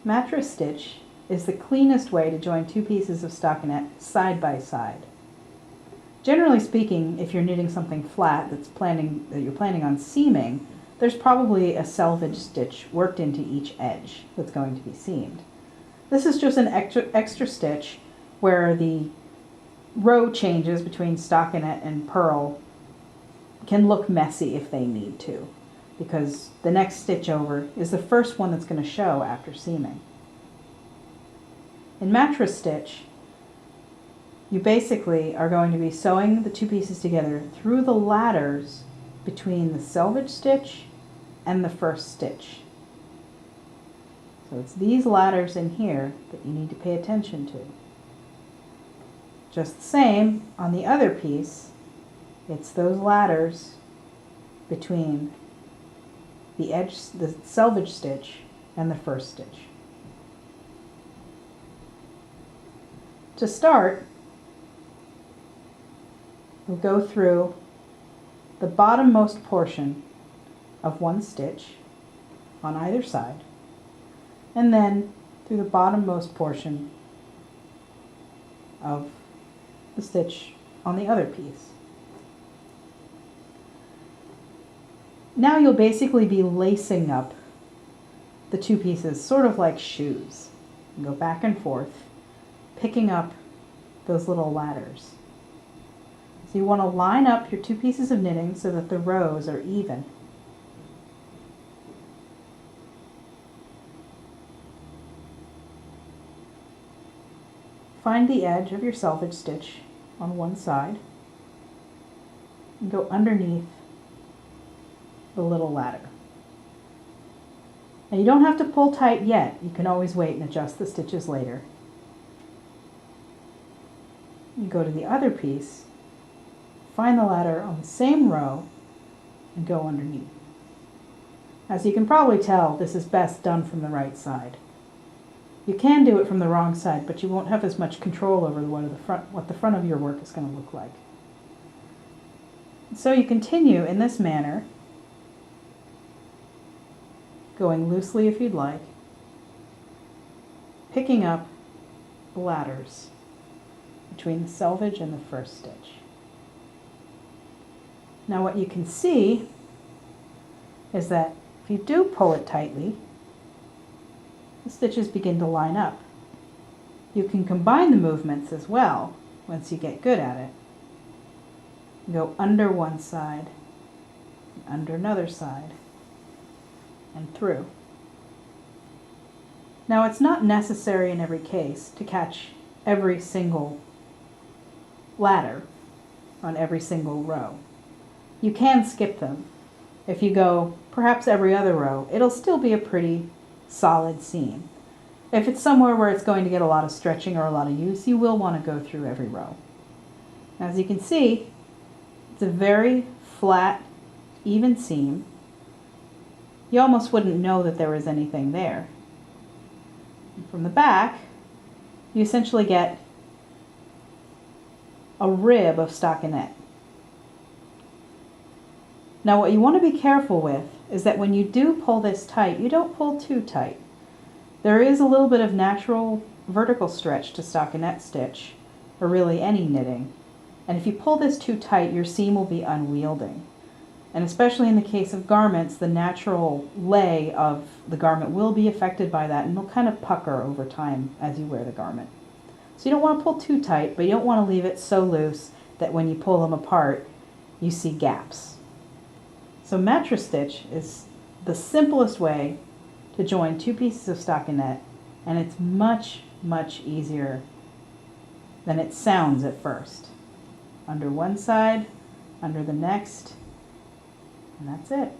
Mattress stitch is the cleanest way to join two pieces of stockinette side by side. Generally speaking, if you're knitting something flat that you're planning on seaming, there's probably a selvage stitch worked into each edge that's going to be seamed. This is just an extra stitch where the row changes between stockinette and purl can look messy if they need to, because the next stitch over is the first one that's going to show after seaming. In mattress stitch, you basically are going to be sewing the two pieces together through the ladders between the selvage stitch and the first stitch. So it's these ladders in here that you need to pay attention to. Just the same on the other piece, it's those ladders between the selvage stitch and the first stitch. To start, we'll go through the bottommost portion of one stitch on either side, and then through the bottommost portion of the stitch on the other piece. Now you'll basically be lacing up the two pieces, sort of like shoes. You go back and forth, picking up those little ladders. So you want to line up your two pieces of knitting so that the rows are even. Find the edge of your selvage stitch on one side and go underneath the little ladder. Now you don't have to pull tight yet. You can always wait and adjust the stitches later. You go to the other piece, find the ladder on the same row, and go underneath. As you can probably tell, this is best done from the right side. You can do it from the wrong side, but you won't have as much control over what the front of your work is going to look like. So you continue in this manner, going loosely if you'd like, picking up the ladders between the selvage and the first stitch. Now what you can see is that if you do pull it tightly, the stitches begin to line up. You can combine the movements as well once you get good at it. Go under one side, under another side, and through. Now it's not necessary in every case to catch every single ladder on every single row. You can skip them. If you go perhaps every other row, it'll still be a pretty solid seam. If it's somewhere where it's going to get a lot of stretching or a lot of use, you will want to go through every row. As you can see, it's a very flat, even seam. You almost wouldn't know that there was anything there. And from the back, you essentially get a rib of stockinette. Now what you want to be careful with is that when you do pull this tight, you don't pull too tight. There is a little bit of natural vertical stretch to stockinette stitch, or really any knitting. And if you pull this too tight, your seam will be unwielding. And especially in the case of garments, the natural lay of the garment will be affected by that, and it'll kind of pucker over time as you wear the garment. So you don't want to pull too tight, but you don't want to leave it so loose that when you pull them apart, you see gaps. So mattress stitch is the simplest way to join two pieces of stockinette, and it's much, much easier than it sounds at first. Under one side, under the next, and that's it.